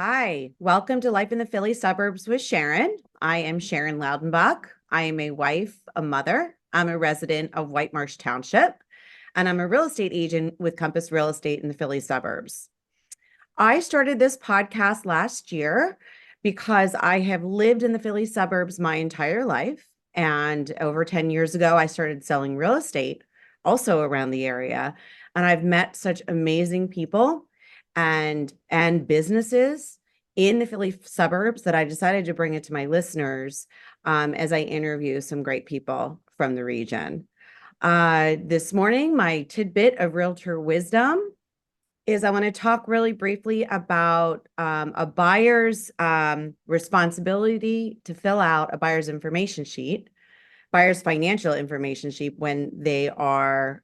Hi, welcome to Life in the Philly Suburbs with Sharon. I am Sharon Laudenbach. I am a wife, a mother. I'm a resident of White Marsh Township, and I'm a real estate agent with Compass Real Estate in the Philly Suburbs. I started this podcast last year because I have lived in the Philly suburbs my entire life. And over 10 years ago, I started selling real estate also around the area. And I've met such amazing people and businesses in the Philly suburbs that I decided to bring it to my listeners as I interview some great people from the region. This morning, my tidbit of realtor wisdom is I want to talk really briefly about a buyer's responsibility to fill out a buyer's information sheet, buyer's financial information sheet when they are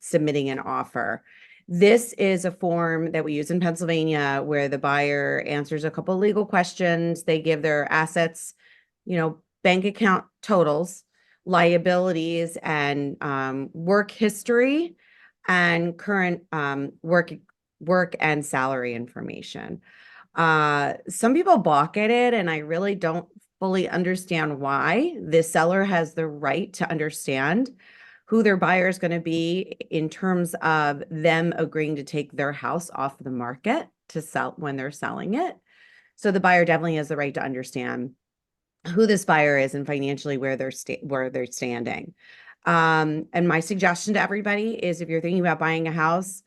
submitting an offer. This is a form that we use in Pennsylvania where the buyer answers a couple legal questions. They give their assets, bank account totals, liabilities, and work history and current work and salary information. Some people balk at it, and I really don't fully understand why. The seller has the right to understand who their buyer is going to be in terms of them agreeing to take their house off the market to sell when they're selling it. So the buyer definitely has the right to understand who this buyer is and financially where they're standing. And my suggestion to everybody is if you're thinking about buying a house,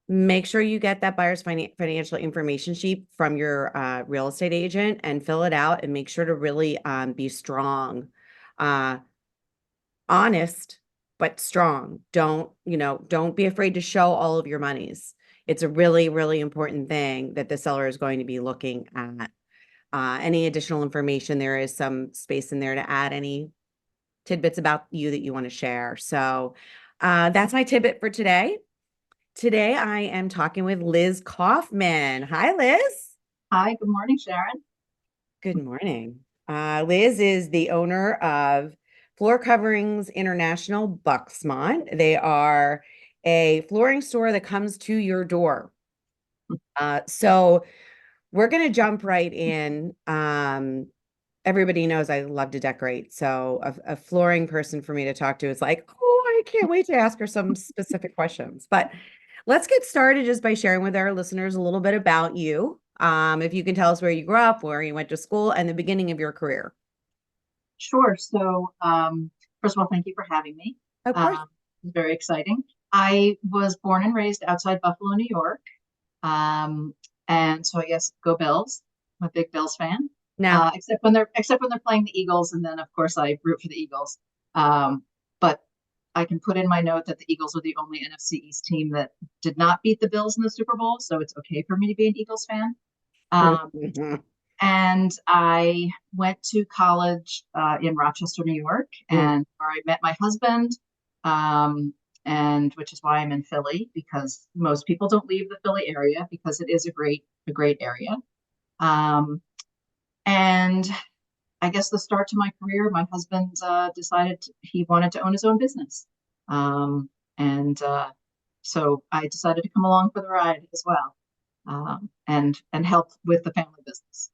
make sure you get that buyer's financial information sheet from your real estate agent and fill it out, and make sure to really be strong, honest, but strong. Don't be afraid to show all of your monies. It's a really, really important thing that the seller is going to be looking at. Any additional information, there is some space in there to add any tidbits about you that you want to share. So that's my tidbit for today. Today, I am talking with Liz Kaufman. Hi, Liz. Hi, good morning, Sharon. Good morning. Liz is the owner of Floor Coverings International Buxmont. They are a flooring store that comes to your door. So we're going to jump right in. Everybody knows I love to decorate. So a flooring person for me to talk to is like, oh, I can't wait to ask her some specific questions. But let's get started just by sharing with our listeners a little bit about you. If you can tell us where you grew up, where you went to school, and the beginning of your career. Sure. First of all, thank you for having me. Of course. It's very exciting. I was born and raised outside Buffalo, New York. Um, and so I guess go Bills. I'm a big Bills fan. Now, Except when they're playing the Eagles, and then of course I root for the Eagles. But I can put in my note that the Eagles were the only NFC East team that did not beat the Bills in the Super Bowl, so it's okay for me to be an Eagles fan. Um, And I went to college in Rochester, New York, and where I met my husband, and which is why I'm in Philly, because most people don't leave the Philly area because it is a great area. Um, and I guess the start to my career, my husband decided he wanted to own his own business, and so I decided to come along for the ride as well, and help with the family business.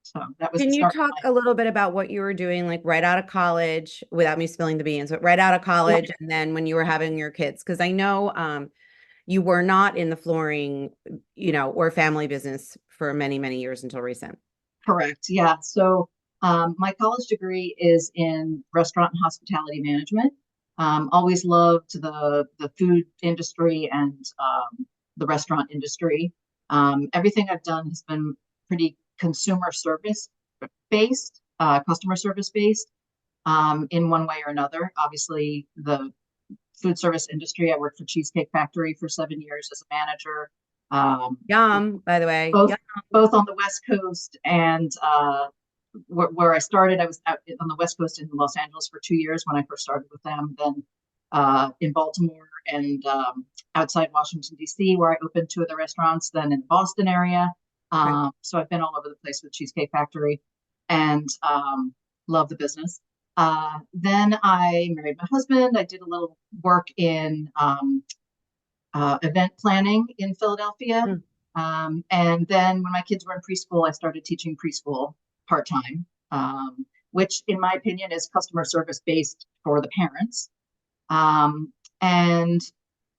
So that was the can you start of talk a little bit about what you were doing, like right out of college, without me spilling the beans, but right out of my. college, and then when you were having your kids? Because I know you were not in the flooring, or family business for many, many years until recent. Correct. Yeah. My college degree is in restaurant and hospitality management. Always loved the food industry and the restaurant industry. Everything I've done has been pretty consumer service based, customer service based, in one way or another. Obviously, the food service industry. I worked for Cheesecake Factory for 7 years as a manager. Um, Yum, by the way. both Yum. both on the West Coast and where I started, I was out on the West Coast in Los Angeles for 2 years when I first started with them. Then in Baltimore and outside Washington D.C., where I opened two of the restaurants. Then in the Boston area. Okay. So I've been all over the place with Cheesecake Factory, and love the business. Then I married my husband. I did a little work in event planning in Philadelphia. And then when my kids were in preschool, I started teaching preschool part-time, which in my opinion is customer service based for the parents. Um, and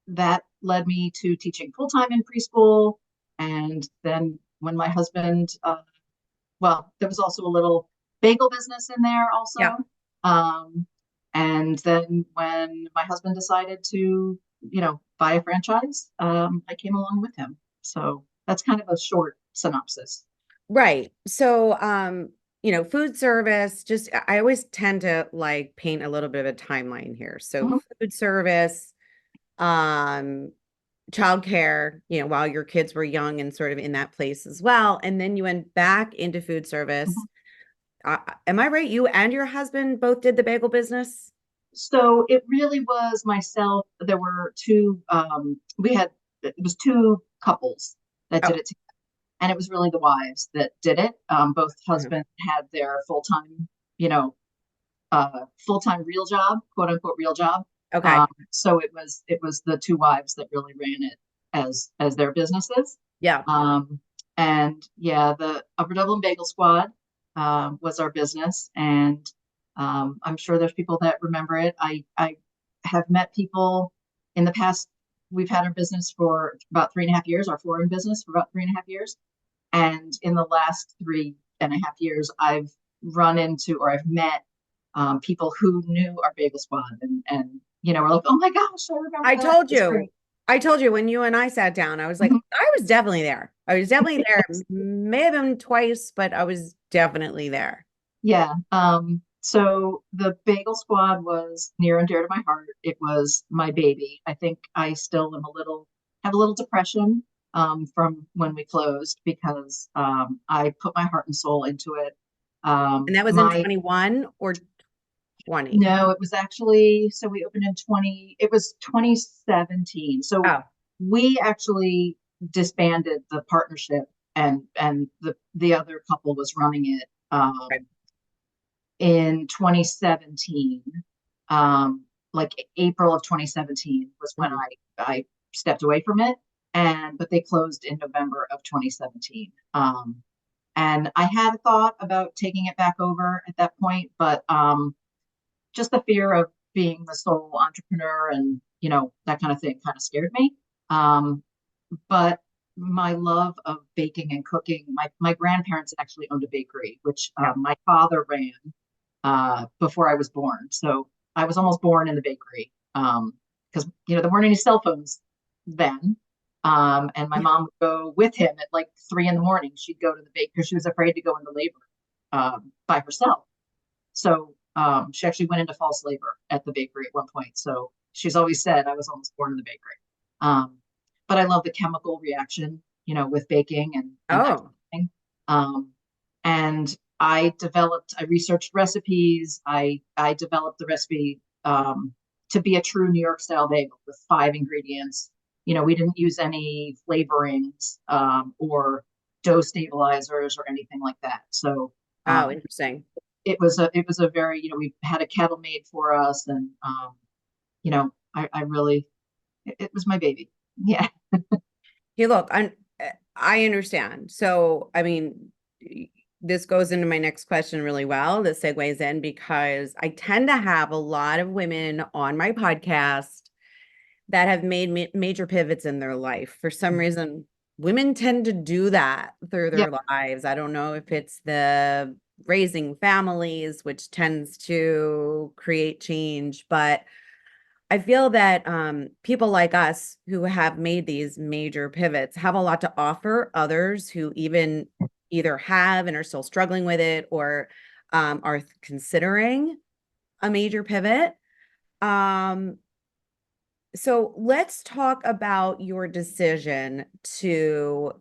that led me to teaching full-time in preschool. And then when my husband, well, there was also a little bagel business in there Yeah. also. Um, and then when my husband decided to, buy a franchise, I came along with him. So that's kind of a short synopsis. Right. So, food service, just I always tend to like paint a little bit of a timeline here. So Mhm, food service, um, childcare, while your kids were young and sort of in that place as well. And then you went back into food service. mhm. Am I right? You and your husband both did the bagel business? So it really was myself. There were it was two couples that Oh, did it together. And it was really the wives that did it. Both mhm. husbands had their you know, full-time real job, quote unquote real job. Okay. So it was the two wives that really ran it as their businesses. Yeah. Um, and yeah, the Upper Dublin Bagel Squad was our business, and I'm sure there's people that remember it. I have met people in the past. We've had our business for about 3.5 years, our flooring business for about 3.5 years. And in the last 3.5 years, I've run into or I've met people who knew our bagel squad and were like, oh my gosh, I remember I that. told It's great. you. I told you when you and I sat down, I was like, Mhm. I was definitely there. I was definitely there. May have been twice, but I was definitely there. Yeah. So the bagel squad was near and dear to my heart. It was my baby. I think I still have a little depression from when we closed because I put my heart and soul into it. And that was in My 21 or 20. No, it was actually, so we opened in it was 2017. So Oh, we actually disbanded the partnership and the other couple was running it okay. in 2017. Like April of 2017 was when Mhm. I stepped away from it, but they closed in November of 2017. And I had thought about taking it back over at that point, but just the fear of being the sole entrepreneur and that kind of thing kind of scared me. Um, but my love of baking and cooking, my grandparents actually owned a bakery, which Yeah. my father ran before I was born. So I was almost born in the bakery because there weren't any cell phones then. And my mom would go with him at like 3 in the morning. She'd go to the bake because she was afraid to go into labor by herself. So she actually went into false labor at the bakery at one point. So she's always said I was almost born in the bakery. Um, but I love the chemical reaction, with baking and that kind Oh, of thing. Um, and I researched recipes. I developed the recipe to be a true New York style bagel with 5 ingredients. We didn't use any flavorings or dough stabilizers or anything like that. So oh, um, interesting. it was a very we had a kettle made for us and I really it was my baby. Yeah. Hey, look, I understand. So, I mean, this goes into my next question really well. This segues in because I tend to have a lot of women on my podcast that have made major pivots in their life. For some reason, women tend to do that through Yep. their lives. I don't know if it's the raising families, which tends to create change, but I feel that people like us who have made these major pivots have a lot to offer others who even either have and are still struggling with it or are considering a major pivot. Um, so let's talk about your decision to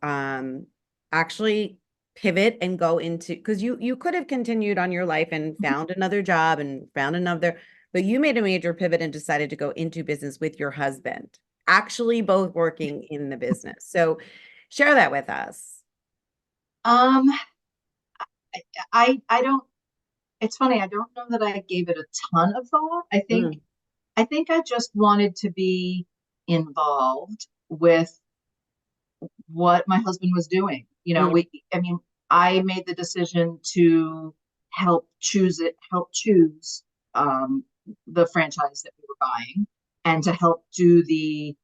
actually pivot and go into because you could have continued on your life and found another job and found another, but you made a major pivot and decided to go into business with your husband, actually both working in the business. So share that with us. um I don't It's funny, I don't know that I gave it a ton of thought. Mm, I think I just wanted to be involved with what my husband was doing. Mm, I mean, I made the decision to help choose um, the franchise that we were buying, and to help do the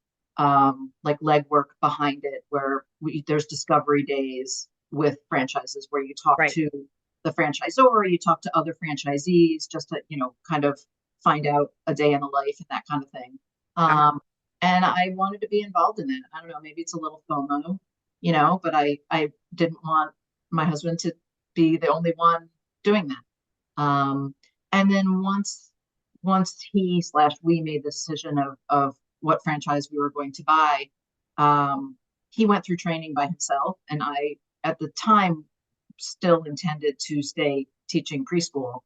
like legwork behind it, where there's discovery days with franchises where you talk right. to the franchisor, you talk to other franchisees, just to, kind of find out a day in the life and that kind of thing. Uh, Um, and I wanted to be involved in it. I don't know, maybe it's a little FOMO, but I didn't want my husband to be the only one doing that. And then once he slash we made the decision of what franchise we were going to buy, um, he went through training by himself, and I at the time still intended to stay teaching preschool.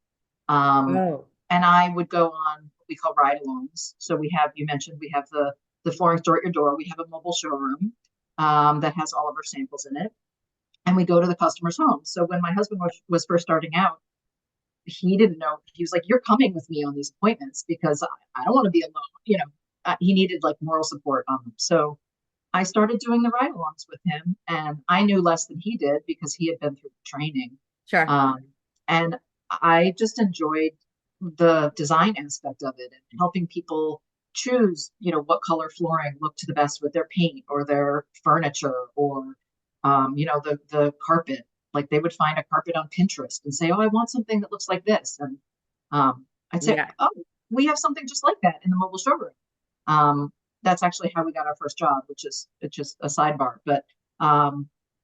Um, oh, and I would go on what we call ride-alongs. So you mentioned we have the flooring store at your door. We have a mobile showroom that has all of our samples in it, and we go to the customer's home. So when my husband was first starting out, he didn't know. He was like, "You're coming with me on these appointments because I don't want to be alone." He needed like moral support on them. So I started doing the ride-alongs with him, and I knew less than he did because he had been through training. sure. Um, and I just enjoyed the design aspect of it, and helping people choose, what color flooring looked the best with their paint or their furniture, or the carpet. Like they would find a carpet on Pinterest and say, "Oh, I want something that looks like this," and I'd say, Yeah. "Oh, we have something just like that in the mobile showroom." Um, that's actually how we got our first job, which is it's just a sidebar. But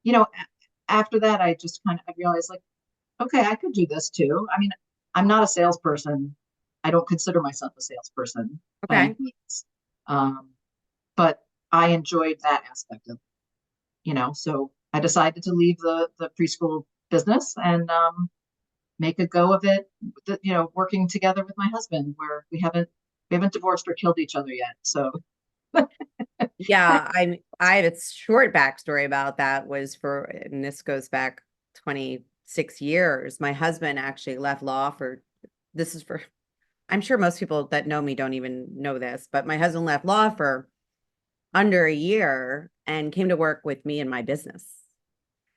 you know, after that, I realized, like, okay, I could do this too. I mean, I'm not a salesperson. I don't consider myself a salesperson by any Okay. means. Um, but I enjoyed that aspect of so I decided to leave the preschool business, and make a go of it, working together with my husband, where we haven't divorced or killed each other yet. So Yeah, I have a short backstory about that was and this goes back 26 years. My husband actually left law for, this is for, I'm sure most people that know me don't even know this, but my husband left law for under a year and came to work with me in my business.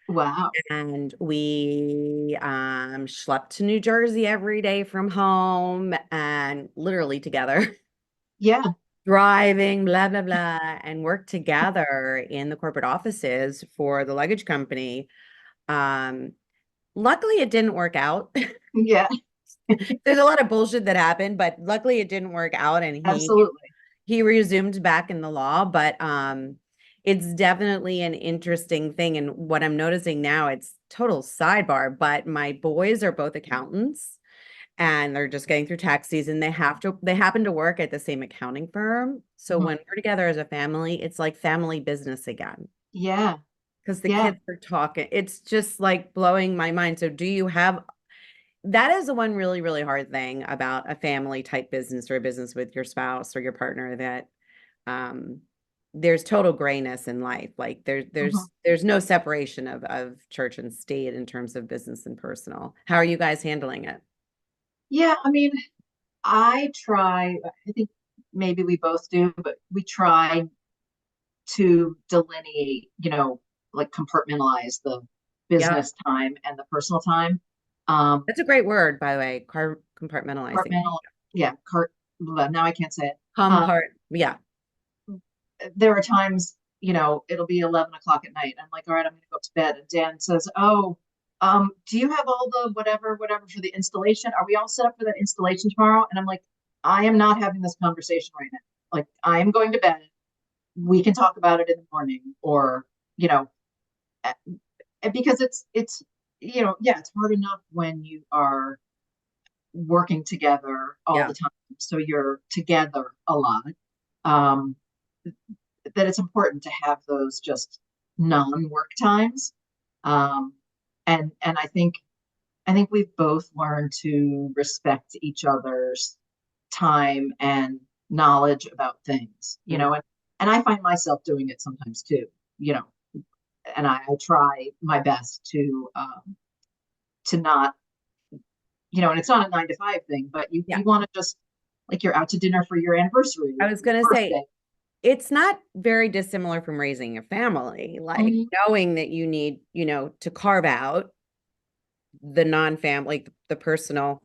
wow. And we schlepped to New Jersey every day from home and literally together. Yeah. Driving, blah, blah, blah, and work together in the corporate offices for the luggage company. Um, Luckily, it didn't work out. Yeah, There's a lot of bullshit that happened, but luckily it didn't work out, and absolutely. he resumed back in the law. But it's definitely an interesting thing. And what I'm noticing now, it's total sidebar, but my boys are both accountants and they're just getting through tax season. They happen to work at the same accounting firm. So Mhm. when we're together as a family, it's like family business again. Yeah. Because the Yeah. kids are talking. It's just like blowing my mind. So do you have that is the one really, really hard thing about a family type business or a business with your spouse or your partner that um there's total grayness in life. Like Mhm. there's no separation of church and state in terms of business and personal. How are you guys handling it? Yeah. I mean, I think maybe we both do, but we try to delineate, like compartmentalize the Yeah. business time and the personal time. Um, That's a great word, by the way, car compartmentalizing. Compartmental, yeah, now I can't say it. Yeah. There are times, it'll be 11 o'clock at night. I'm like, all right, I'm going to go to bed. And Dan says, "Oh, do you have all the whatever for the installation? Are we all set up for that installation tomorrow?" And I'm like, I am not having this conversation right now. Like, I am going to bed. We can talk about it in the morning, or, eh, because yeah, it's hard enough when you are working together all Yeah. the time. So you're together a lot. Um, that it's important to have those just non-work times. Um, and I think we've both learned to respect each other's time and knowledge about things, Mm. and I find myself doing it sometimes too, you know, and I try my best to not, and it's not a 9 to 5 thing, but you Yeah. want to just, like, you're out to dinner for your anniversary I or was your gonna say birthday. it's not very dissimilar from raising a family, like Mhm. knowing that you need, to carve out the non-family, the personal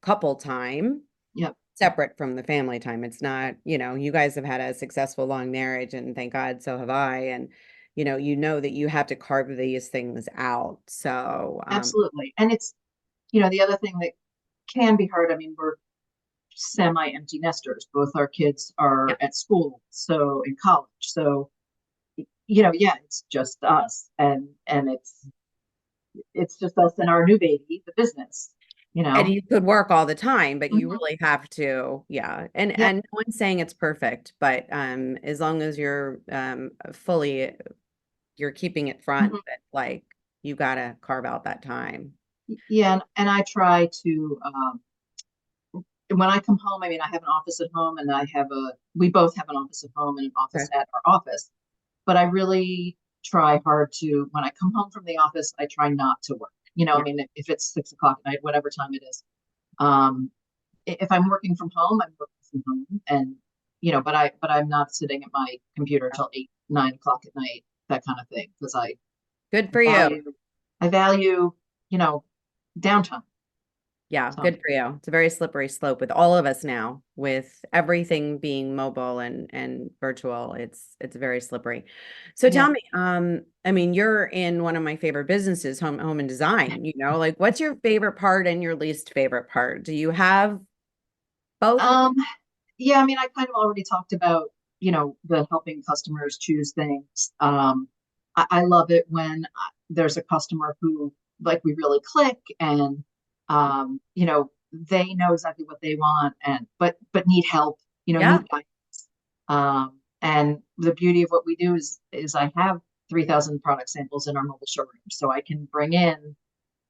couple time Yep, separate from the family time. It's not, you guys have had a successful long marriage and thank God so have I. And you know that you have to carve these things out. So absolutely. And it's, the other thing that can be hard, I mean, we're semi-empty nesters. Both our kids yeah, are at school, so in college. So, yeah, it's just us and it's just us and our new baby, the business, you and know. you could work all the time, but you Mhm. really have to, yeah. And Yep. and no one's saying it's perfect, but as long as you're fully you're keeping it front Mhm. that like you gotta carve out that time. Yeah, and I try to when I come home, I mean, I have an office at home and we both have an office at home and an office Okay. at our office. But I really try hard to, when I come home from the office, I try not to work. I Yeah. mean, if it's 6 o'clock at night, whatever time it is. Um, if I'm working from home, I'm working from home, and but I'm not sitting at my computer till 8, 9 o'clock at night, that kind of thing, because Good for you. value, I value, you know, downtime. Yeah, So good for you. It's a very slippery slope with all of us now, with everything being mobile and virtual. It's very slippery. So yeah. tell me, I mean, you're in one of my favorite businesses, home and design, like what's your favorite part and your least favorite part? Do you have both? Um, yeah, I mean, I kind of already talked about, the helping customers choose things. I love it when there's a customer who like we really click and they know exactly what they want and but need help, Yeah. need guidance. And the beauty of what we do is I have 3,000 product samples in our mobile showroom, so I can bring in,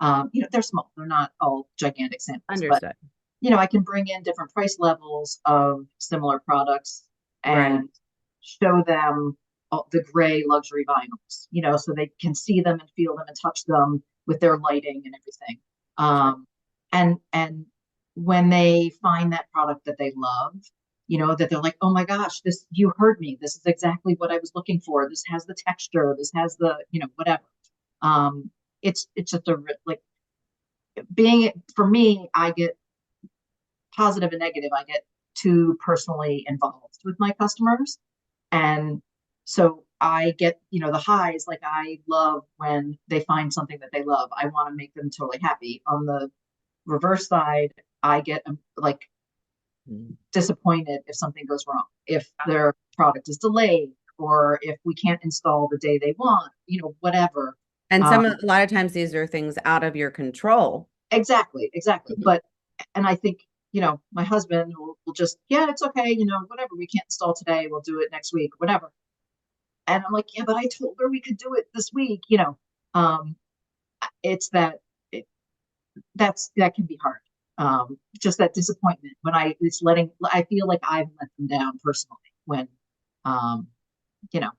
they're small, they're not all gigantic samples, but Understood. I can bring in different price levels of similar products Right. and show them the gray luxury vinyls, so they can see them and feel them and touch them with their lighting and everything. Sure. And when they find that product that they love, that they're like, oh my gosh, this, you heard me. This is exactly what I was looking for. This has the texture. This has the, whatever. Um, it's just like being for me, I get positive and negative. I get too personally involved with my customers. And so I get, the highs, like I love when they find something that they love. I want to make them totally happy. On the reverse side, I get like Mhm. disappointed if something goes wrong, if their product is delayed, or if we can't install the day they want, whatever. And Um, a lot of times these are things out of your control. exactly, exactly. Mhm. And I think, my husband will just, yeah, it's okay, whatever, we can't install today, we'll do it next week, whatever. And I'm like, yeah, but I told her we could do it this week, Um, it's that it, that can be hard. Just that disappointment when I feel like I've let them down personally when, um, you know,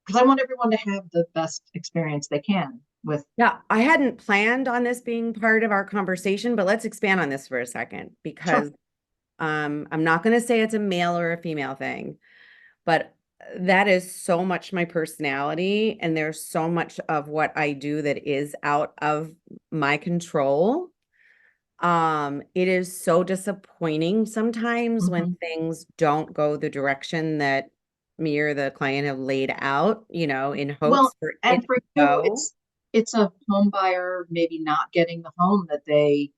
because I want everyone to have the best experience they can with. Yeah, I hadn't planned on this being part of our conversation, but let's expand on this for a second Sure. because I'm not going to say it's a male or a female thing, but that is so much my personality, and there's so much of what I do that is out of my control. It is so disappointing sometimes when Mhm. things don't go the direction that me or the client have laid out, in Well, hopes for and it for to you, go. it's a home buyer maybe not getting the home that they,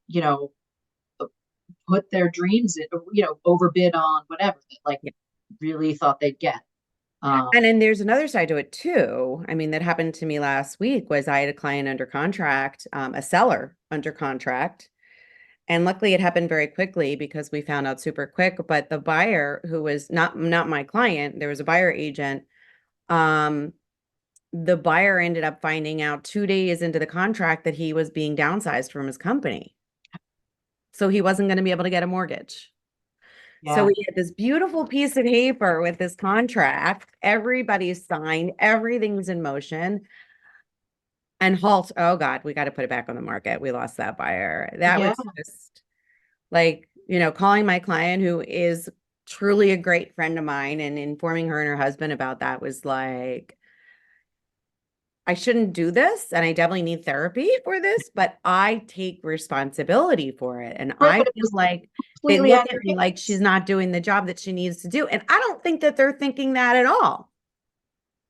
put their dreams in, overbid on whatever that like really thought they'd get. And Um, then there's another side to it too. I mean, that happened to me last week was I had a client under contract, a seller under contract. And luckily it happened very quickly because we found out super quick. But the buyer who was not my client, there was a buyer agent. Um, the buyer ended up finding out 2 days into the contract that he was being downsized from his company. So he wasn't going to be able to get a mortgage. So yeah, we had this beautiful piece of paper with this contract. Everybody's signed, everything's in motion. And halt, oh God, we got to put it back on the market. We lost that buyer. That yeah, was just like, calling my client who is truly a great friend of mine, and informing her and her husband about that was like, I shouldn't do this, and I definitely need therapy for this, but I take responsibility for it. And Right, I but it feel was like they completely look out of at your me like she's hands. not doing the job that she needs to do. And I don't think that they're thinking that at all.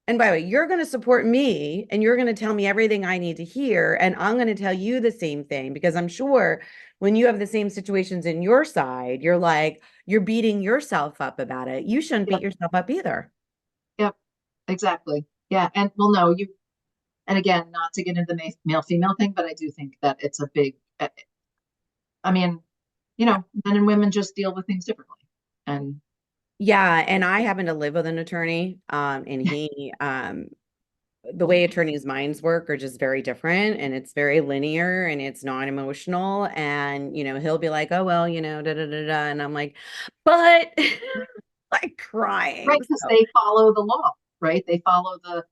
And by the way, you're going to support me and you're going to tell me everything I need to hear. And I'm going to tell you the same thing because I'm sure when you have the same situations in your side, you're like, you're beating yourself up about it. You shouldn't beat Yep, yourself up either. yep, exactly. Yeah, and well, no, you, and again, not to get into the male female thing, but I do think that it's a big, I mean, Yeah. men and women just deal with things differently. And Yeah. And I happen to live with an attorney. And the way attorneys' minds work are just very different and it's very linear and it's non-emotional. And, he'll be like, oh, well, da da da da. And I'm like, but like right, crying. because So they follow the law, right? They follow the a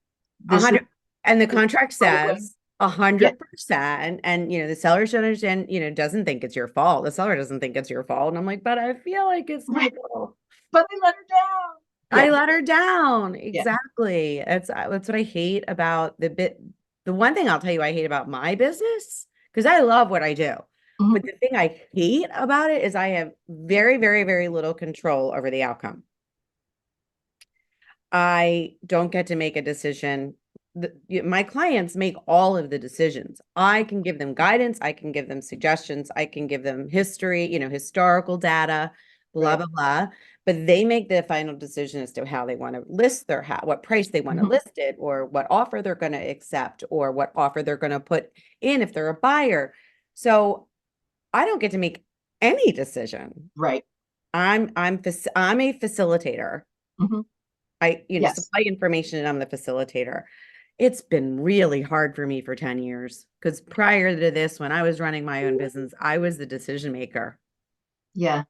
this is hundred, and the the contract right way. says Yeah, 100%. And, the seller should understand, doesn't think it's your fault. The seller doesn't think it's your fault. And I'm like, but I feel like it's my right. fault. But they let her down. I Yeah, let her down. yeah. Exactly. That's what I hate about the bit. The one thing I'll tell you I hate about my business, because I love what I do. But Mhm. the thing I hate about it is I have very, very, very little control over the outcome. I don't get to make a decision. My clients make all of the decisions. I can give them guidance, I can give them suggestions, I can give them history, historical data, blah, Right. blah, blah. But they make the final decision as to how they want to list their house, what price they want to Mhm. list it, or what offer they're going to accept, or what offer they're going to put in if they're a buyer. So I don't get to make any decision. Right. I'm a facilitator. Hmm. I, Yes. supply information and I'm the facilitator. It's been really hard for me for 10 years because prior to this, when I was running my own business, I was the decision maker. Yeah.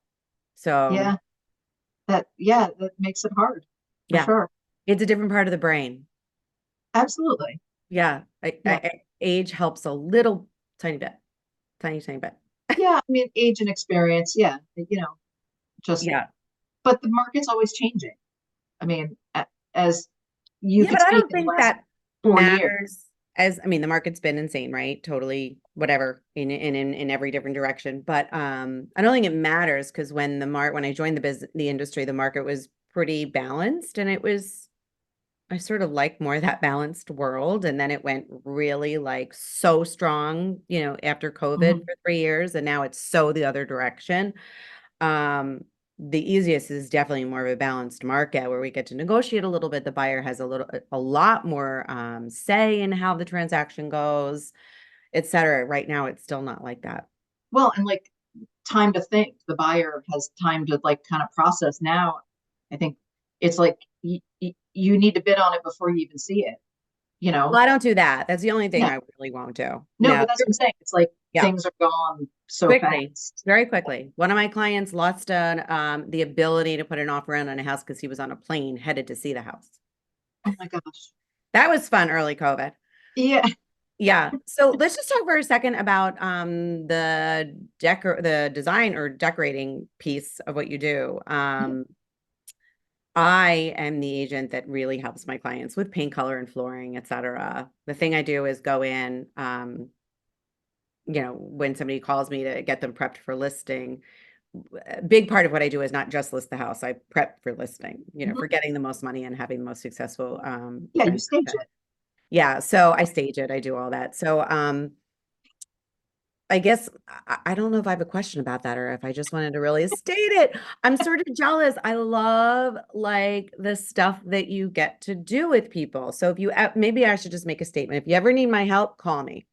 So, Yeah. That makes it hard for yeah, sure. it's a different part of the brain. Absolutely. Yeah, Yeah. age helps a little tiny bit, tiny, tiny bit. Yeah. I mean, age and experience. Yeah. Just, Yeah. but the market's always changing. I mean, as you Yeah, could but I speak don't in the think last that 4 years. matters I mean, the market's been insane, right? Totally, whatever, in every different direction. But I don't think it matters because when I joined the industry, the market was pretty balanced and I sort of like more of that balanced world. And then it went really like so strong, after COVID Mhm. for 3 years, and now it's so the other direction. Um, the easiest is definitely more of a balanced market where we get to negotiate a little bit. The buyer has a lot more say in how the transaction goes, et cetera. Right now, it's still not like that. Well, and like time to think. The buyer has time to like kind of process. Now, I think it's like you need to bid on it before you even see it, you Well, know? I don't do that. That's the only thing Yeah. I really won't do. No, No, but that's what I'm saying. It's like yeah, things are gone so quickly, fast. very quickly. One of my clients lost the ability to put an offer in on a house because he was on a plane headed to see the house. Oh my gosh. That was fun early COVID. Yeah. Yeah. So let's just talk for a second about the design or decorating piece of what you do. I am the agent that really helps my clients with paint color and flooring, et cetera. The thing I do is go in, when somebody calls me to get them prepped for listing. A big part of what I do is not just list the house. I prep for listing, Mhm. for getting the most money and having the most successful Yeah, you stage transaction. it. Yeah. So I stage it. I do all that. So I guess I don't know if I have a question about that or if I just wanted to really state it. I'm sort of jealous. I love like the stuff that you get to do with people. So if maybe I should just make a statement. If you ever need my help, call me.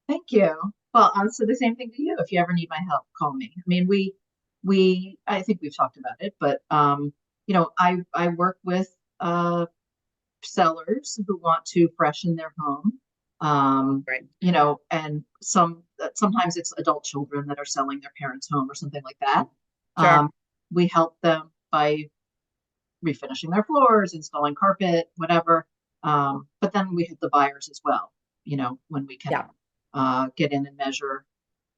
Thank you. Well, I'll say the same thing to you. If you ever need my help, call me. I mean, I think we've talked about it, but I work with sellers who want to freshen their home. Right. And sometimes it's adult children that are selling their parents' home or something like that. Sure. Um, we help them by refinishing their floors, installing carpet, whatever. But then we have the buyers as well, when we can Yeah. get in and measure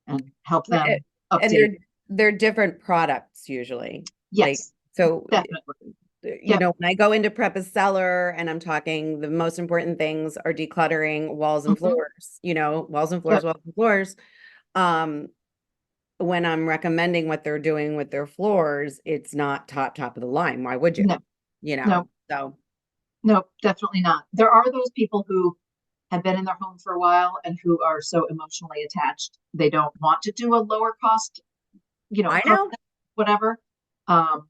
and help Eh, them And update. they're different products usually. Like Yes. So, Definitely. you Yep. know, when I go into prep a cellar and I'm talking, the most important things are decluttering walls and Mhm. floors, you know, Yep. walls and floors. Um, when I'm recommending what they're doing with their floors, it's not top of the line. Why would you? No, You know, no, so no, definitely not. There are those people who have been in their home for a while and who are so emotionally attached they don't want to do a lower cost, I carpet, know. whatever. Um,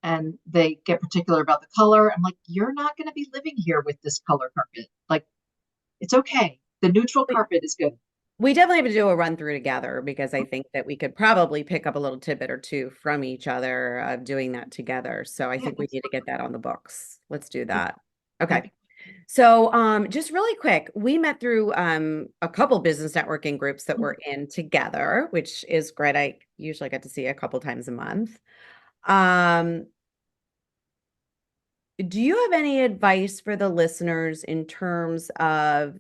and they get particular about the color. I'm like, you're not going to be living here with this color carpet. Like, it's okay. The neutral We, carpet is good. we definitely have to do a run through together because I think that we could probably pick up a little tidbit or two from each other of doing that together. So I Yeah, think we need to get absolutely. that on the books. Let's do Yeah, that. that'd Okay. be So, just really quick, we met through a couple business networking groups that cool. we're in together, which is great. I usually get to see a couple times a month. Um, do you have any advice for the listeners in terms of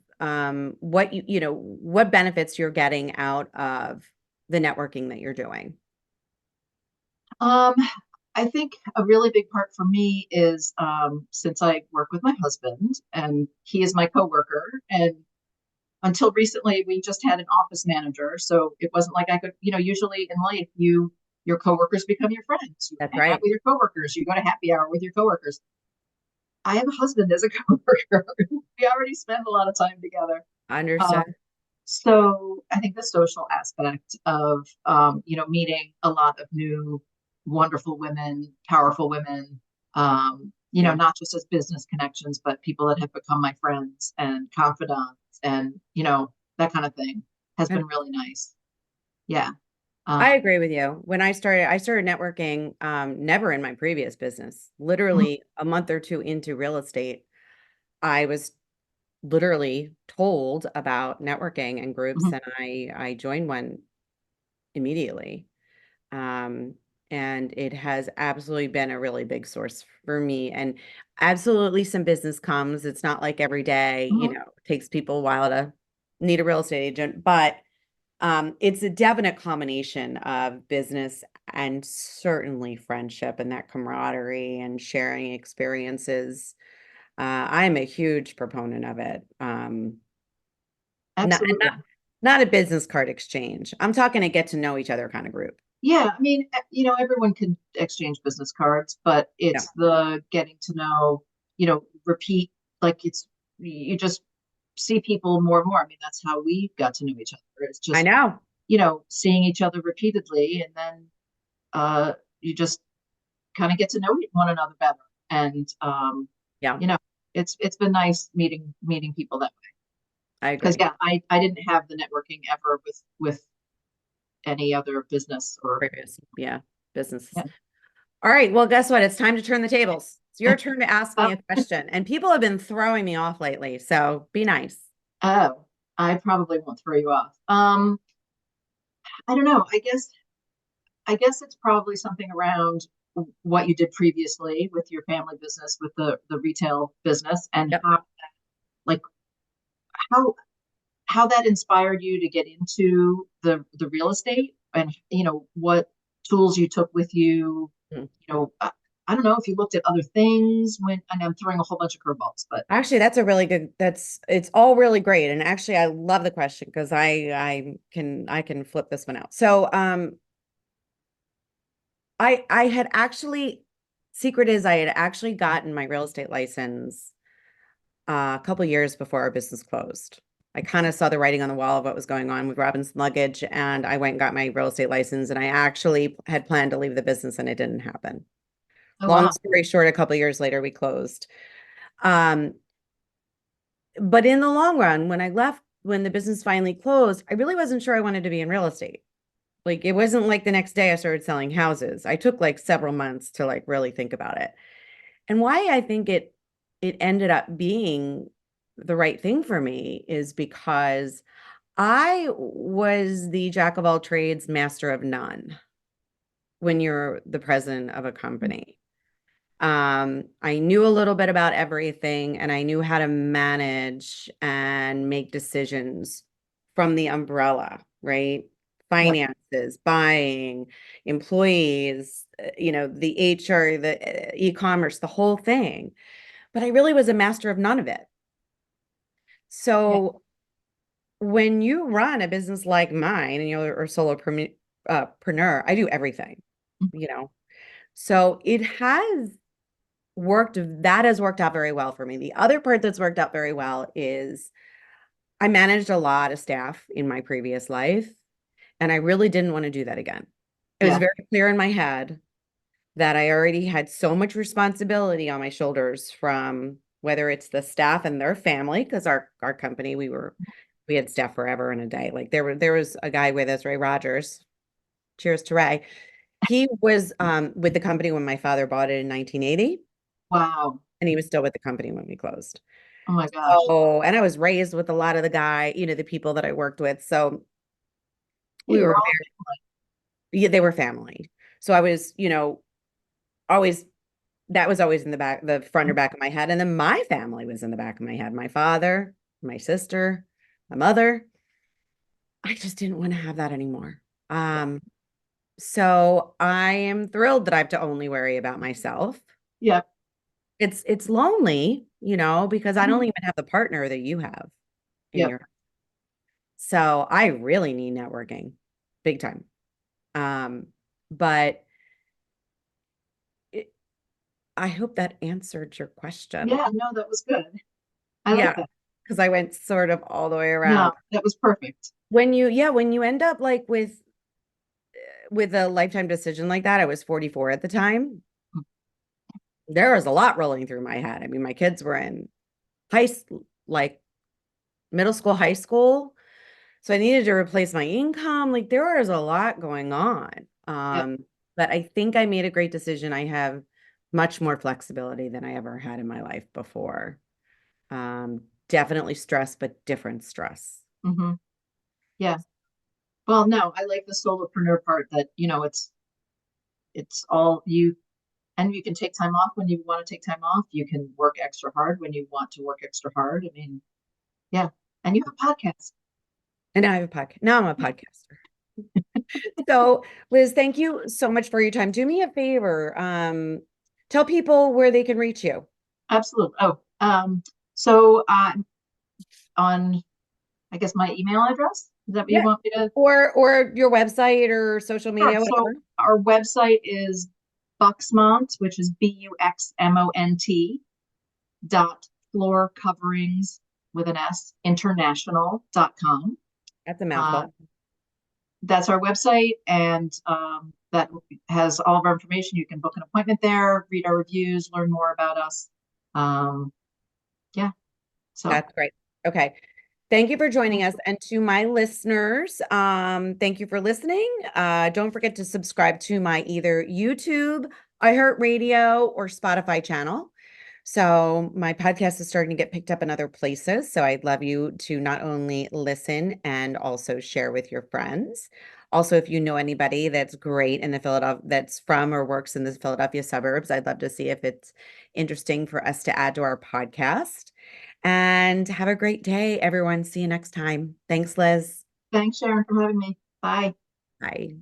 what what benefits you're getting out of the networking that you're doing? Um, I think a really big part for me is since I work with my husband and he is my coworker, and until recently we just had an office manager, so it wasn't like I could, usually in life your coworkers become your friends. You That's hang out right. with your coworkers, you go to happy hour with your coworkers. I have a husband as a coworker. We already spend a lot of time together. Um, Understood. so I think the social aspect of meeting a lot of new wonderful women, powerful women, Yeah. not just as business connections, but people that have become my friends and confidants and that kind of thing has been really nice. Yeah. I Um, agree with you. When I started networking, never in my previous business. mhm, Literally a month or two into real estate, I was literally told about networking and groups, mhm. and I joined one immediately. Um, and it has absolutely been a really big source for me. And absolutely some business comes. It's not like every day, Mhm. it takes people a while to need a real estate agent, but it's a definite combination of business and certainly friendship and that camaraderie and sharing experiences. I'm a huge proponent of it. Not, and Absolutely. not a business card exchange. I'm talking a get to know each other kind of group. Yeah, I mean, everyone can exchange business cards, but Yeah, it's the getting to know, repeat, like you just see people more and more. I mean, that's how we got to know each other. It's I just, know. seeing each other repeatedly, and then you just kind of get to know one another better. And Yeah, you know, it's been nice meeting people that way. I Because agree. yeah, I didn't have the networking ever with any other business or Previous, yeah, businesses. yeah. All right. Well, guess what? It's time to turn the tables. It's your turn to ask me Oh, a question. And people have been throwing me off lately, so be nice. oh, I probably won't throw you off. I don't know. I guess it's probably something around what you did previously with your family business, with the retail business, and Yep. like how how that inspired you to get into the real estate, and what tools you took with you. Hmm. I don't know if you looked at other things when, and I'm throwing a whole bunch of curveballs, but Actually, that's a really good, it's all really great. And actually, I love the question because I can flip this one out. So, I had actually, secret is I had actually gotten my real estate license a couple years before our business closed. I kind of saw the writing on the wall of what was going on with Robinson Luggage, and I went and got my real estate license. And I actually had planned to leave the business, and it didn't happen. oh Long wow, story short, a couple years later, we closed. Um, but in the long run, when I left, when the business finally closed, I really wasn't sure I wanted to be in real estate. Like it wasn't like the next day I started selling houses. I took like several months to like really think about it. And why I think it ended up being the right thing for me is because I was the jack of all trades, master of none when you're the president of a company. I knew a little bit about everything and I knew how to manage and make decisions from the umbrella, right? Yep. finances, buying, employees, the HR, the e-commerce, the whole thing. But I really was a master of none of it. Yeah. So when you run a business like mine and you're a solopreneur, I do everything, Mhm. you know. So that has worked out very well for me. The other part that's worked out very well is I managed a lot of staff in my previous life, and I really didn't want to do that again. It was Yeah. very clear in my head that I already had so much responsibility on my shoulders from whether it's the staff and their family, because our company, we had staff forever and a day. Like there was a guy with us, Ray Rogers. Cheers to Ray. He was with the company when my father bought it in 1980, Wow. and he was still with the company when we closed. Oh my gosh. Oh, and I was raised with a lot of the people that I worked with. So Yeah, we you were were all yeah, they were family. So I was, always that was always in the front or back of my head. And then my family was in the back of my head. My father, my sister, my mother. I just didn't want to have that anymore. So I am thrilled that I have to only worry about myself. Yep. It's lonely, because I don't Mhm. even have the partner that you have in Yep. your. So I really need networking, big time. Um, but it, I hope that answered your question. Yeah, no, that was good. I like Yeah, that. because I went sort of all the way around. No, that was perfect. When you end up like with a lifetime decision like that, I was 44 at the time. There was a lot rolling through my head. I mean, my kids were in like middle school, high school. So I needed to replace my income. Like there was a lot going on. Yep. But I think I made a great decision. I have much more flexibility than I ever had in my life before. Definitely stress, but different stress. Hmm. Yeah. Well, no, I like the solopreneur part that, it's all you, and you can take time off when you want to take time off. You can work extra hard when you want to work extra hard. I mean, yeah. And you have a podcast. And now I have a podcast. Now I'm a podcaster. So, Liz, thank you so much for your time. Do me a favor. Tell people where they can reach you. Absolutely. So on, I guess my email address. Is that what you Yeah. want me to? Or your website or social Sure. media, So whatever. our website is Buxmont, which is Buxmont .floor coverings with an S international.com. That's a Uh, mouthful. that's our website, and that has all of our information. You can book an appointment there, read our reviews, learn more about us. Um, yeah. So That's great. Okay. Thank you for joining us. And to my listeners, thank you for listening. Don't forget to subscribe to my either YouTube, iHeartRadio, or Spotify channel. So my podcast is starting to get picked up in other places. So I'd love you to not only listen and also share with your friends. Also, if you know anybody that's great in the Philadelphia, that's from or works in the Philadelphia suburbs, I'd love to see if it's interesting for us to add to our podcast. And have a great day, everyone. See you next time. Thanks, Liz. thanks, Sharon, for having me. Bye. Bye.